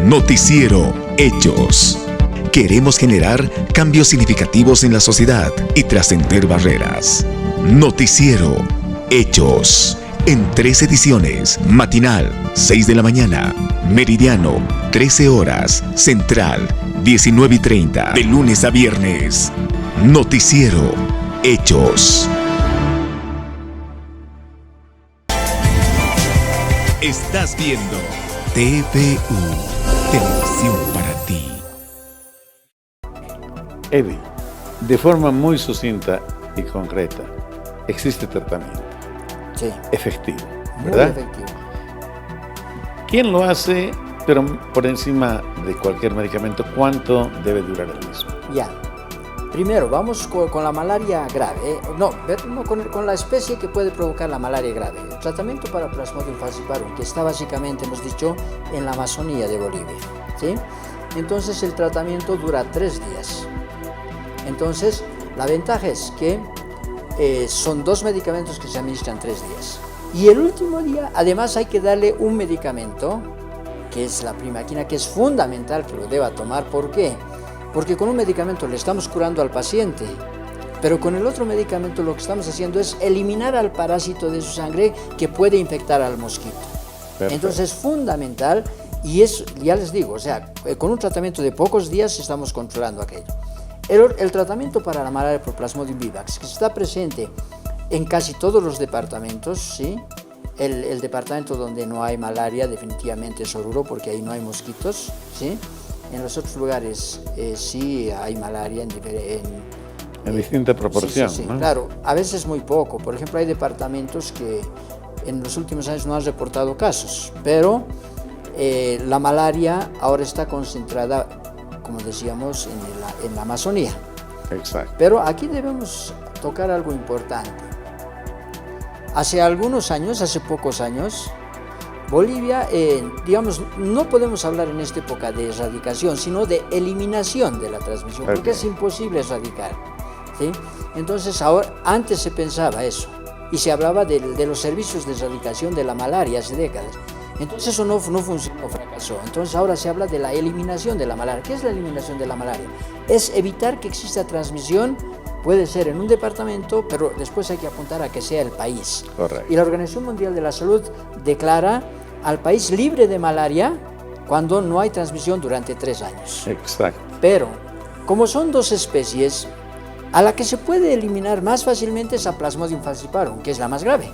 Noticiero Hechos. Queremos generar cambios significativos en la sociedad y trascender barreras. Noticiero Hechos. En 3 ediciones: matinal, 6 de la mañana, meridiano, 13 horas, central, 19:30, de lunes a viernes. Noticiero Hechos. Estás viendo TVU, Televisión para ti. Eddie, de forma muy sucinta y concreta, existe tratamiento. Sí. Efectivo, ¿verdad? Muy efectivo. ¿Quién lo hace? Pero por encima de cualquier medicamento, ¿cuánto debe durar el mismo? Ya. Primero, vamos con la malaria grave. Con la especie que puede provocar la malaria grave. El tratamiento para Plasmodium falciparum, que está básicamente, hemos dicho, en la Amazonía de Bolivia. ¿Sí? Entonces, el tratamiento dura 3 días. Entonces, la ventaja es que son 2 medicamentos que se administran 3 días. Y el último día, además, hay que darle un medicamento que es la primaquina, que es fundamental que lo deba tomar. ¿Por qué? Porque con un medicamento le estamos curando al paciente, pero con el otro medicamento lo que estamos haciendo es eliminar al parásito de su sangre que puede infectar al mosquito. Perfecto. Entonces es fundamental, y es, ya les digo, o sea, con un tratamiento de pocos días estamos controlando aquello. El tratamiento para la malaria por Plasmodium vivax, que está presente en casi todos los departamentos, ¿sí? El departamento donde no hay malaria definitivamente es Oruro, porque ahí no hay mosquitos, ¿sí? En los otros lugares sí hay malaria en distinta proporción. Sí, ¿no? Claro, a veces muy poco. Por ejemplo, hay departamentos que en los últimos años no han reportado casos, pero la malaria ahora está concentrada, como decíamos, en la Amazonía. Exacto. Pero aquí debemos tocar algo importante. Hace algunos años, hace pocos años, Bolivia, digamos, no podemos hablar en esta época de erradicación, sino de eliminación de la transmisión, porque es imposible erradicar, ¿sí? Entonces, antes se pensaba eso, y se hablaba de los servicios de erradicación de la malaria hace décadas. Entonces eso no funcionó, fracasó. Entonces ahora se habla de la eliminación de la malaria. ¿Qué es la eliminación de la malaria? Es evitar que exista transmisión. Puede ser en un departamento, pero después hay que apuntar a que sea el país. Correcto. Y la Organización Mundial de la Salud declara al país libre de malaria cuando no hay transmisión durante 3 años. Exacto. Pero, como son 2 especies, a la que se puede eliminar más fácilmente es a Plasmodium falciparum, que es la más grave.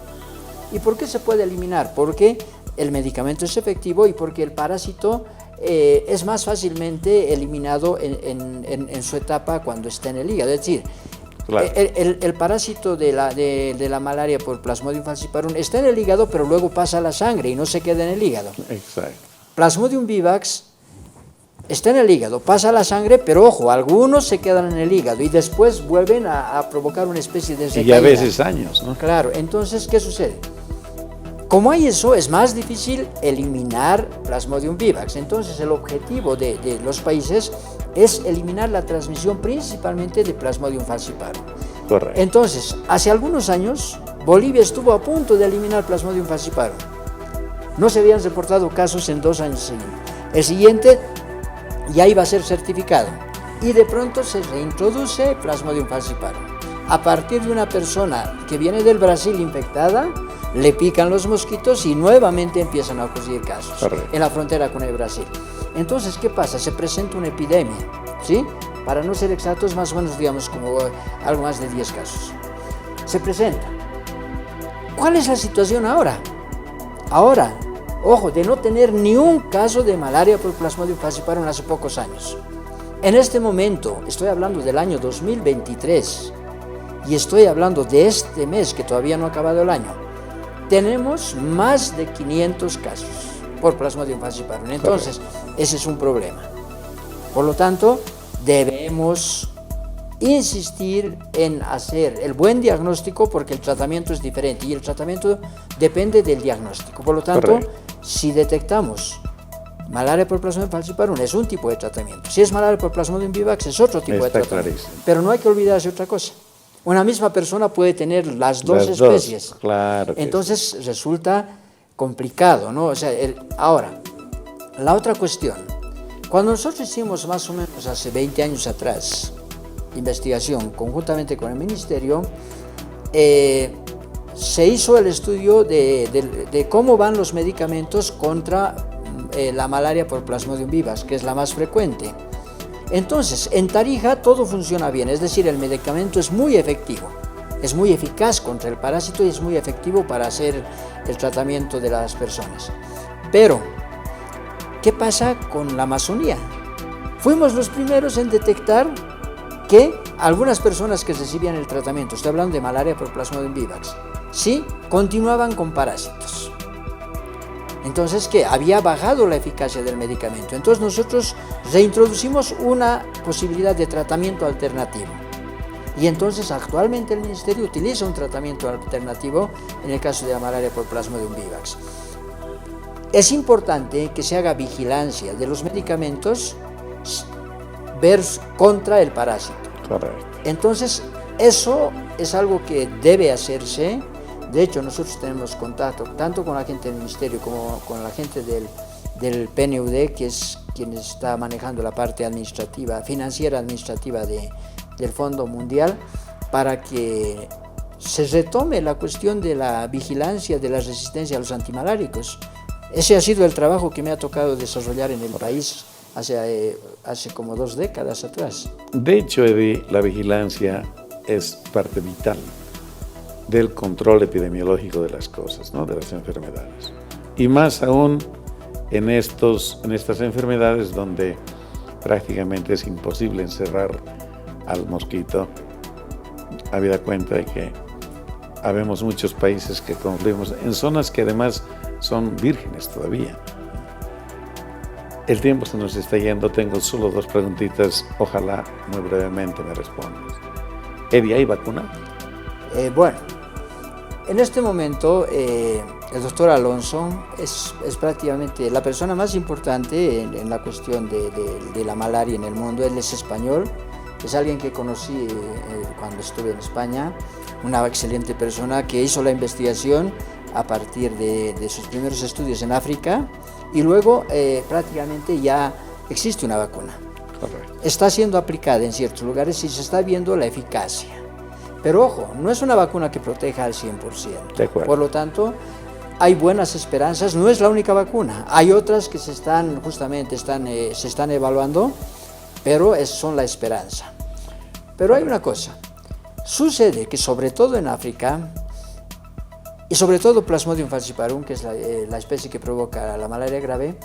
¿Y por qué se puede eliminar? Porque el medicamento es efectivo y porque el parásito es más fácilmente eliminado en su etapa cuando está en el hígado. Es decir, claro, el parásito de la malaria por Plasmodium falciparum está en el hígado, pero luego pasa a la sangre y no se queda en el hígado. Exacto. Plasmodium vivax está en el hígado, pasa a la sangre, pero ojo, algunos se quedan en el hígado y después vuelven a provocar una especie de recaída. Y a veces años, ¿no? Claro, entonces, ¿qué sucede? Como hay eso, es más difícil eliminar Plasmodium vivax. Entonces, el objetivo de los países es eliminar la transmisión principalmente de Plasmodium falciparum. Correcto. Entonces, hace algunos años, Bolivia estuvo a punto de eliminar Plasmodium falciparum. No se habían reportado casos en 2 años seguidos. El siguiente ya iba a ser certificado. Y de pronto se reintroduce Plasmodium falciparum. A partir de una persona que viene del Brasil infectada, le pican los mosquitos y nuevamente empiezan a ocurrir casos. Correcto. En la frontera con el Brasil. Entonces, ¿qué pasa? Se presenta una epidemia, ¿sí? Para no ser exactos, más o menos, digamos, como algo más de 10 casos. Se presenta. ¿Cuál es la situación ahora? Ahora, ojo, de no tener ni un caso de malaria por Plasmodium falciparum hace pocos años. En este momento, estoy hablando del año 2023, y estoy hablando de este mes, que todavía no ha acabado el año, tenemos más de 500 casos por Plasmodium falciparum. Entonces, ese es un problema. Por lo tanto, debemos insistir en hacer el buen diagnóstico, porque el tratamiento es diferente y el tratamiento depende del diagnóstico. Por lo tanto, si detectamos malaria por Plasmodium falciparum, es un tipo de tratamiento. Si es malaria por Plasmodium vivax, es otro tipo de tratamiento. Clarísimo. Pero no hay que olvidarse otra cosa. Una misma persona puede tener las dos especies. Claro. Entonces resulta complicado, ¿no? O sea, ahora, la otra cuestión. Cuando nosotros hicimos más o menos hace 20 años atrás investigación conjuntamente con el Ministerio, se hizo el estudio de cómo van los medicamentos contra la malaria por Plasmodium vivax, que es la más frecuente. Entonces, en Tarija todo funciona bien, es decir, el medicamento es muy efectivo, es muy eficaz contra el parásito y es muy efectivo para hacer el tratamiento de las personas. Pero, ¿qué pasa con la Amazonía? Fuimos los primeros en detectar que algunas personas que recibían el tratamiento, estoy hablando de malaria por Plasmodium vivax, sí, continuaban con parásitos. Entonces, ¿qué? Había bajado la eficacia del medicamento. Entonces nosotros reintroducimos una posibilidad de tratamiento alternativo. Y entonces actualmente el Ministerio utiliza un tratamiento alternativo en el caso de la malaria por Plasmodium vivax. Es importante que se haga vigilancia de los medicamentos contra el parásito. Correcto. Entonces, eso es algo que debe hacerse De hecho, nosotros tenemos contacto tanto con la gente del Ministerio como con la gente del PNUD, que es quien está manejando la parte administrativa, financiera administrativa del Fondo Mundial, para que se retome la cuestión de la vigilancia de la resistencia a los antimaláricos. Ese ha sido el trabajo que me ha tocado desarrollar en el país hace como 2 décadas atrás. De hecho, Eddie, la vigilancia es parte vital del control epidemiológico de las cosas, ¿no? De las enfermedades. Y más aún en estas enfermedades donde prácticamente es imposible encerrar al mosquito, habida cuenta de que habemos muchos países que confluimos en zonas que además son vírgenes todavía. El tiempo se nos está yendo, tengo solo 2 preguntitas, ojalá muy brevemente me respondas. Eddie, ¿hay vacuna? Bueno, en este momento el doctor Alonso es prácticamente la persona más importante en la cuestión de la malaria en el mundo. Él es español, es alguien que conocí cuando estuve en España, una excelente persona que hizo la investigación a partir de sus primeros estudios en África y luego prácticamente ya existe una vacuna. Correcto. Está siendo aplicada en ciertos lugares y se está viendo la eficacia. Pero ojo, no es una vacuna que proteja al 100%. De acuerdo. Por lo tanto, hay buenas esperanzas, no es la única vacuna. Hay otras que se están evaluando, pero son la esperanza. Pero hay una cosa, sucede que sobre todo en África, y sobre todo Plasmodium falciparum, que es la especie que provoca la malaria grave,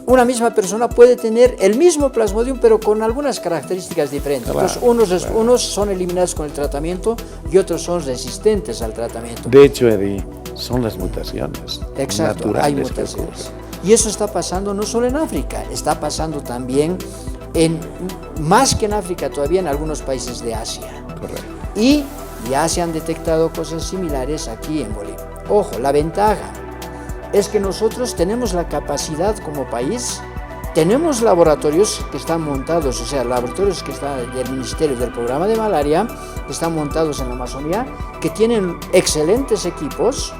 una misma persona puede tener el mismo Plasmodium, pero con algunas características diferentes. Claro, entonces, unos son eliminados con el tratamiento y otros son resistentes al tratamiento. De hecho, Eddie, son las mutaciones. Exacto, hay mutaciones. Y eso está pasando no solo en África, está pasando también más que en África todavía en algunos países de Asia. Correcto. Y ya se han detectado cosas similares aquí en Bolivia. Ojo, la ventaja es que nosotros tenemos la capacidad como país, tenemos laboratorios que están montados, o sea, laboratorios que están del Ministerio del Programa de Malaria, que están montados en la Amazonía, que tienen excelentes equipos,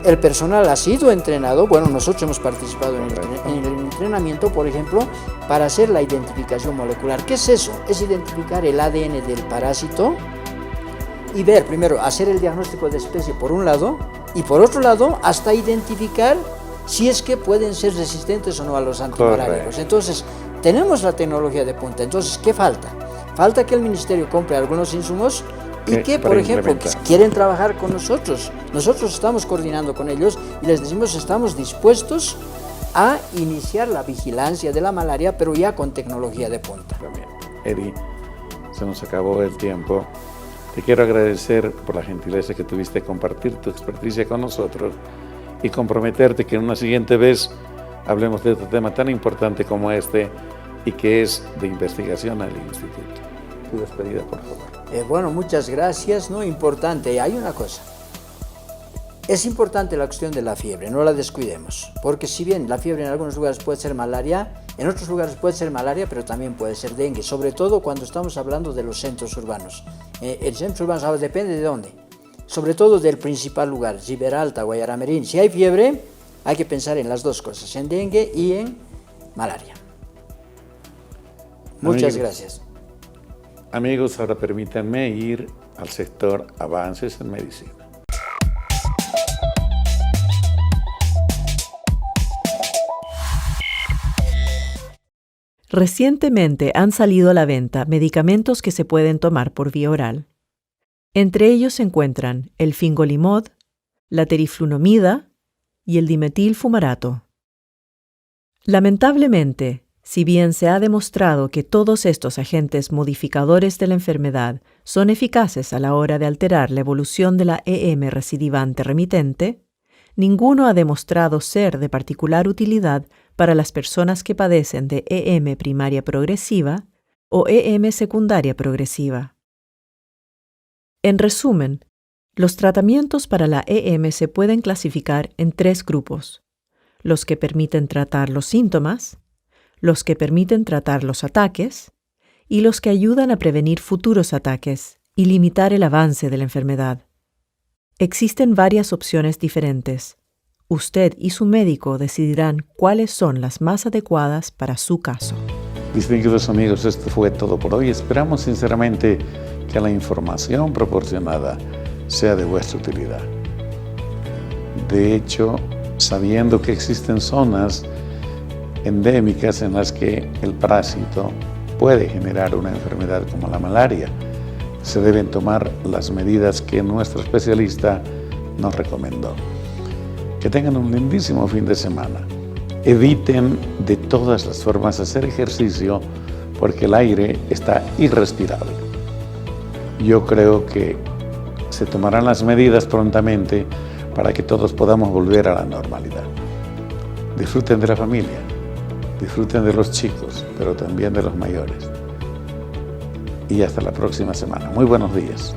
el personal ha sido entrenado, bueno, nosotros hemos participado en el entrenamiento, por ejemplo, para hacer la identificación molecular. ¿Qué es eso? Es identificar el ADN del parásito y ver, primero, hacer el diagnóstico de especie por un lado, y por otro lado, hasta identificar si es que pueden ser resistentes o no a los antimaláricos. Entonces, tenemos la tecnología de punta. Entonces, ¿qué falta? Falta que el Ministerio compre algunos insumos y que, por ejemplo, quieren trabajar con nosotros. Nosotros estamos coordinando con ellos y les decimos estamos dispuestos a iniciar la vigilancia de la malaria, pero ya con tecnología de punta. Eddie, se nos acabó el tiempo. Te quiero agradecer por la gentileza que tuviste de compartir tu experticia con nosotros y comprometerte que en una siguiente vez hablemos de otro tema tan importante como este y que es de investigación al instituto. Tu despedida, por favor. Bueno, muchas gracias. No, importante, hay una cosa. Es importante la cuestión de la fiebre, no la descuidemos, porque si bien la fiebre en algunos lugares puede ser malaria, en otros lugares puede ser malaria, pero también puede ser dengue, sobre todo cuando estamos hablando de los centros urbanos. El centro urbano depende de dónde, sobre todo del principal lugar, Riberalta, Guayaramerín. Si hay fiebre, hay que pensar en las dos cosas, en dengue y en malaria. Muchas gracias. Amigos, ahora permítanme ir al sector Avances en Medicina. Recientemente han salido a la venta medicamentos que se pueden tomar por vía oral. Entre ellos se encuentran el fingolimod, la teriflunomida y el dimetilfumarato. Lamentablemente, si bien se ha demostrado que todos estos agentes modificadores de la enfermedad son eficaces a la hora de alterar la evolución de la EM recidivante remitente, ninguno ha demostrado ser de particular utilidad para las personas que padecen de EM primaria progresiva o EM secundaria progresiva. En resumen, los tratamientos para la EM se pueden clasificar en 3 grupos: los que permiten tratar los síntomas, los que permiten tratar los ataques y los que ayudan a prevenir futuros ataques, y limitar el avance de la enfermedad. Existen varias opciones diferentes. Usted y su médico decidirán cuáles son las más adecuadas para su caso. Distinguidos amigos, esto fue todo por hoy. Esperamos sinceramente que la información proporcionada sea de vuestra utilidad. De hecho, sabiendo que existen zonas endémicas en las que el parásito puede generar una enfermedad como la malaria, se deben tomar las medidas que nuestro especialista nos recomendó. Que tengan un lindísimo fin de semana. Eviten de todas las formas hacer ejercicio porque el aire está irrespirable. Yo creo que se tomarán las medidas prontamente para que todos podamos volver a la normalidad. Disfruten de la familia, disfruten de los chicos, pero también de los mayores. Y hasta la próxima semana. Muy buenos días.